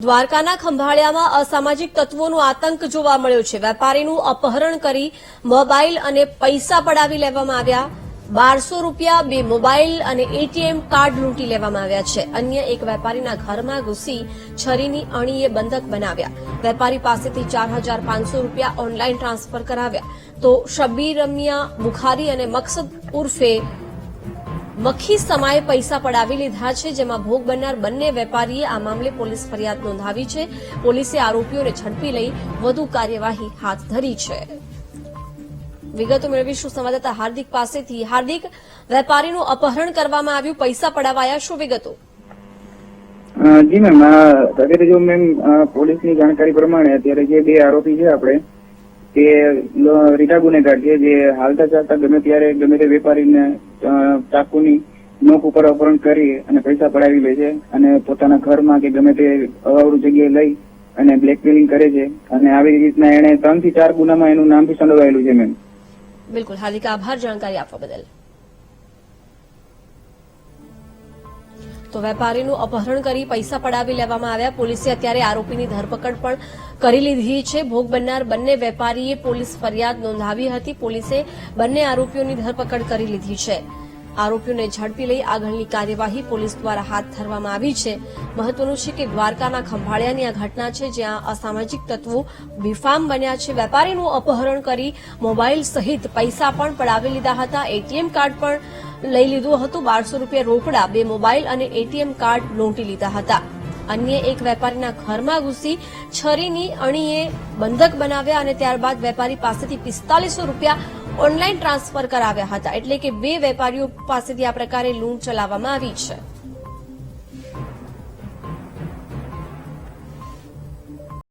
દ્વારકાના ખંભાળિયામાં અસામાજિક તત્વોનો આતંક જોવા મળ્યો છે। વેપારીનું અપહરણ કરી મોબાઈલ અને પૈસા પડાવી લેવામાં આવ્યા। 1200 રૂપિયા, 2 મોબાઈલ અને એટીએમ કાર્ડ લૂંટી લેવામાં આવ્યા છે। અન્ય એક વેપારીના ઘરમાં ઘૂસી છરીની અણીએ બંધક બનાવ્યા। વેપારી પાસેથી 4500 રૂપિયા ઓનલાઈન ટ્રાન્સફર કરાવ્યા તો શબ્બીર રમિયા બુખારી અને મકસદ ઉર્ફે મખી સમાએ પૈસા પડાવી લીધા છે, જેમાં ભોગ બનનાર બંને વેપારીએ આ મામલે પોલીસ ફરિયાદ નોંધાવી છે। પોલીસે આરોપીઓને ઝડપી લઈ વધુ કાર્યવાહી હાથ ધરી છે। વિગતો મેળવીશું સંવાદદાતા હાર્દિક પાસેથી। હાર્દિક, વેપારીનું અપહરણ કરવામાં આવ્યું, પૈસા પડાવાયા, શું વિગતો? જી મેમ, અત્યારે જો મેમ પોલીસની જાણકારી પ્રમાણે અત્યારે જે બે આરોપી છે આપણે તે રીટા ગુનેગાર છે, જે હાલતા ચાલતા ગમે ત્યારે ગમે તે વેપારીને ચાકુની નોક ઉપર અપહરણ કરી અને પૈસા પડાવી લે છે અને પોતાના ઘરમાં કે ગમે તે અવાવરું જગ્યાએ લઈ અને બ્લેકમેલિંગ કરે છે અને આવી રીતના એને 3 થી 4 ગુનામાં એનું નામ બી સંડોવાયેલું છે મેમ। બિલકુલ હાર્દિક, આભાર જાણકારી આપવા બદલ। તો વેપારીનું અપહરણ કરી પૈસા પડાવી લેવામાં આવ્યા। પોલીસે અત્યારે આરોપીની ધરપકડ પણ કરી લીધી છે। ભોગ બનનાર બંને વેપારીએ પોલીસ ફરિયાદ નોંધાવી હતી। પોલીસે બંને આરોપીઓની ધરપકડ કરી લીધી છે। આરોપીઓને ઝડપી લઈ આગળની કાર્યવાહી પોલીસ દ્વારા હાથ ધરવામાં આવી છે। મહત્વનું છે કે દ્વારકાના ખંભાળિયાની આ ઘટના છે, જ્યાં અસામાજિક તત્વો બેફામ બન્યા છે। વેપારીનું અપહરણ કરી મોબાઈલ સહિત પૈસા પણ પડાવી લીધા હતા। એટીએમ કાર્ડ પણ લઈ લીધું હતું। 1200 રૂપિયા રોકડા, 2 મોબાઈલ અને એટીએમ કાર્ડ લૂંટી લીધા હતા। અન્ય એક વેપારીના ઘરમાં ઘૂસી છરીની અણીએ બંધક બનાવ્યા અને ત્યારબાદ વેપારી પાસેથી 4500 રૂપિયા ઓનલાઈન ટ્રાન્સફર કરાવ્યા હતા। એટલે કે બે વેપારીઓ પાસેથી આ પ્રકારે લૂંટ ચલાવવામાં આવી છે।